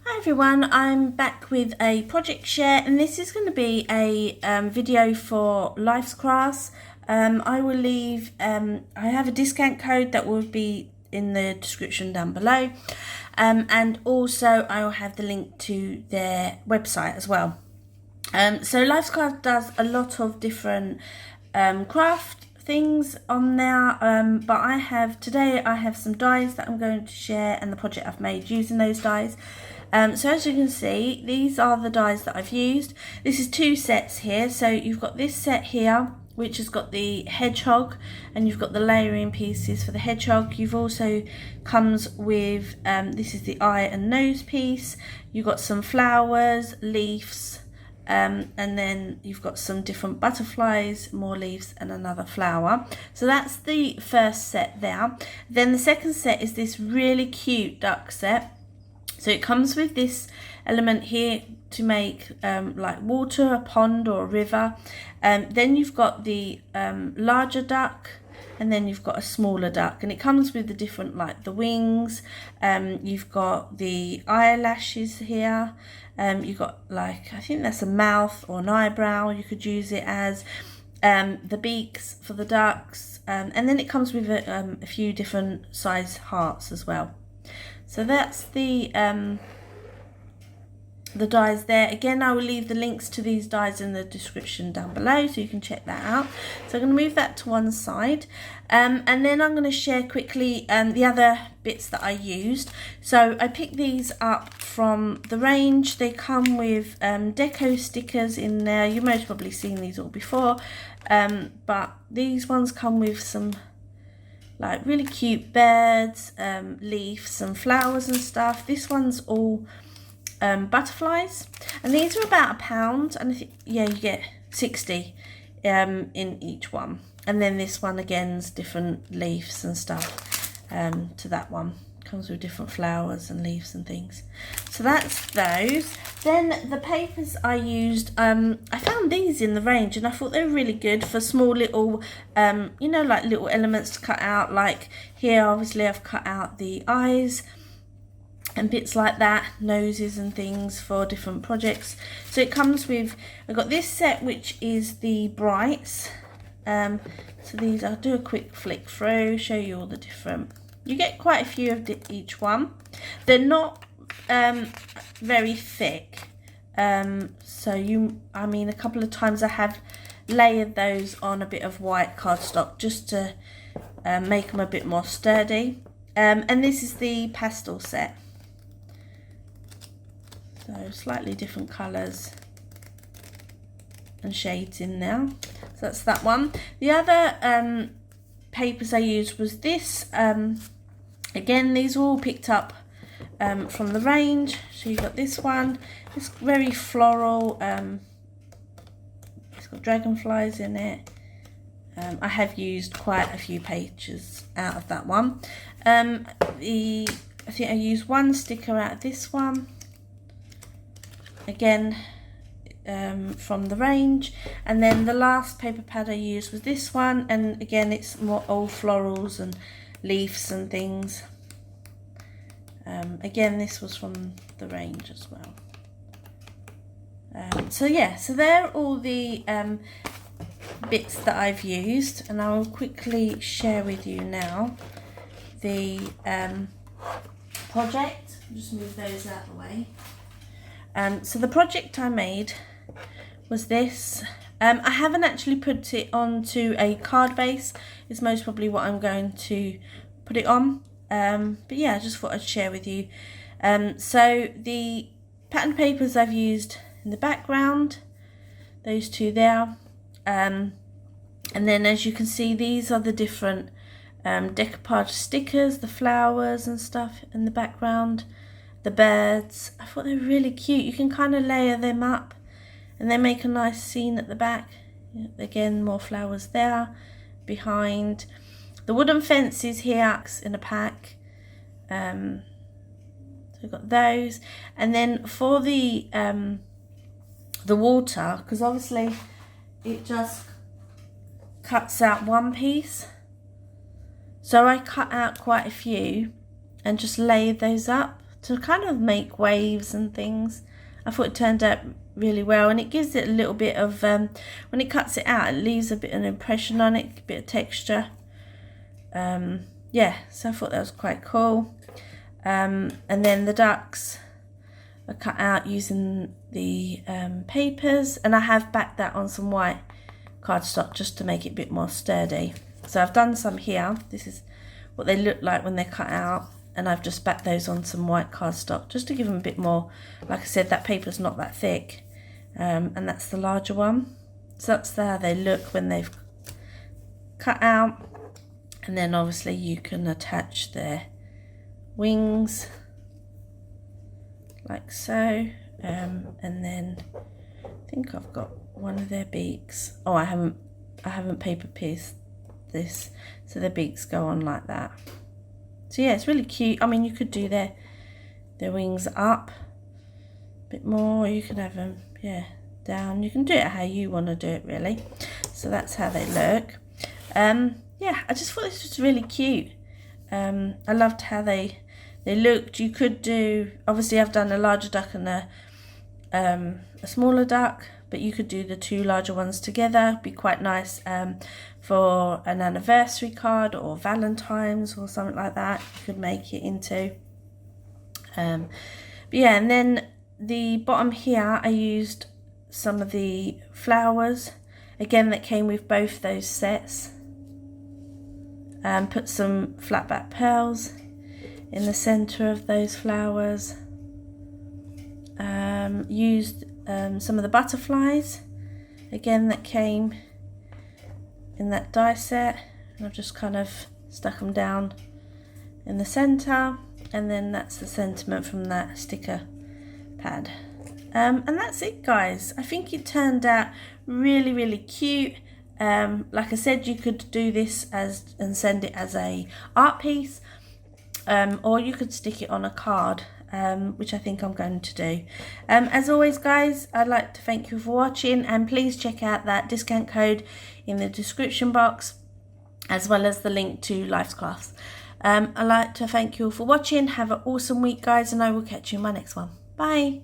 Hi everyone, I'm back with a project share, and this is going to be a video for Lifescraft. I will leave, I have a discount code that will be in the description down below, and also I will have the link to their website as well. So Lifescraft does a lot of different craft things on there, but today I have some dies that I'm going to share and the project I've made using those dies. So as you can see, these are the dies that I've used. This is two sets here. So you've got this set here, which has got the hedgehog, and you've got the layering pieces for the hedgehog. You've also comes with, this is the eye and nose piece. You've got some flowers, leaves, and then you've got some different butterflies, more leaves, and another flower. So that's the first set there. Then the second set is this really cute duck set. So it comes with this element here to make like water, a pond or a river. Then you've got the larger duck, and then you've got a smaller duck, and it comes with the different, like the wings. You've got the eyelashes here. You've got, like, I think that's a mouth or an eyebrow you could use it as. The beaks for the ducks, and then it comes with a few different size hearts as well. So that's the dies there. Again, I will leave the links to these dies in the description down below, so you can check that out. So I'm going to move that to one side, and then I'm going to share quickly the other bits that I used. So I picked these up from the range. They come with Decor stickers in there. You've most probably seen these all before, but these ones come with some like really cute birds, leaves and flowers and stuff. This one's all butterflies, and these are about £1, and I think, yeah, you get 60 in each one. And then this one again's different leaves and stuff. To that one comes with different flowers and leaves and things. So that's those. Then the papers I used, I found these in the range, and I thought they were really good for small little, you know, like little elements to cut out. Like here, obviously I've cut out the eyes and bits like that, noses and things for different projects. So it comes with, I've got this set which is the brights. So these, I'll do a quick flick through, show you all the different, you get quite a few of each one. They're not very thick, so I mean a couple of times I have layered those on a bit of white cardstock just to make them a bit more sturdy. And this is the pastel set, so slightly different colours and shades in there. So that's that one. The other papers I used was this. Again, these were all picked up from the range. So you've got this one. It's very floral. It's got dragonflies in it. I have used quite a few pages out of that one. I think I used one sticker out of this one. Again, from the range. And then the last paper pad I used was this one, and again it's more all florals and leaves and things. Again, this was from the range as well. So yeah, so they're all the bits that I've used, and I will quickly share with you now the project. I'll just move those out of the way. So the project I made was this. I haven't actually put it onto a card base. It's most probably what I'm going to put it on. But yeah, I just thought I'd share with you. So the pattern papers I've used in the background, those two there. And then as you can see, these are the different decoupage stickers, the flowers and stuff in the background, the birds. I thought they were really cute. You can kind of layer them up and they make a nice scene at the back. Again, more flowers there behind. The wooden fence is here in a pack. So we've got those. And then for the water, because obviously it just cuts out one piece. So I cut out quite a few and just layered those up to kind of make waves and things. I thought it turned out really well, and it gives it a little bit of, when it cuts it out, it leaves a bit of an impression on it, a bit of texture. Yeah, so I thought that was quite cool. And then the ducks are cut out using the papers, and I have backed that on some white cardstock just to make it a bit more sturdy. So I've done some here. This is what they look like when they're cut out, and I've just backed those on some white cardstock just to give them a bit more. Like I said, that paper's not that thick, and that's the larger one. So that's how they look when they've cut out. And then obviously you can attach their wings like so, and then I think I've got one of their beaks. Oh, I haven't paper pierced this, so their beaks go on like that. So yeah, it's really cute. I mean, you could do their wings up a bit more, or you can have them, yeah, down. You can do it how you want to do it, really. So that's how they look. Yeah, I just thought this was really cute. I loved how they looked. You could do, obviously I've done a larger duck and a smaller duck, but you could do the two larger ones together. Be quite nice for an anniversary card or Valentine's or something like that. You could make it into. But yeah, and then the bottom here, I used some of the flowers, again, that came with both those sets. Put some flat back pearls in the center of those flowers. Used some of the butterflies, again, that came in that die set, and I've just kind of stuck them down in the center, and then that's the sentiment from that sticker pad. And that's it, guys. I think it turned out really, really cute. Like I said, you could do this and send it as a art piece, or you could stick it on a card, which I think I'm going to do. As always, guys, I'd like to thank you for watching, and please check out that discount code in the description box, as well as the link to Lifescraft. I'd like to thank you all for watching. Have an awesome week, guys, and I will catch you in my next one. Bye.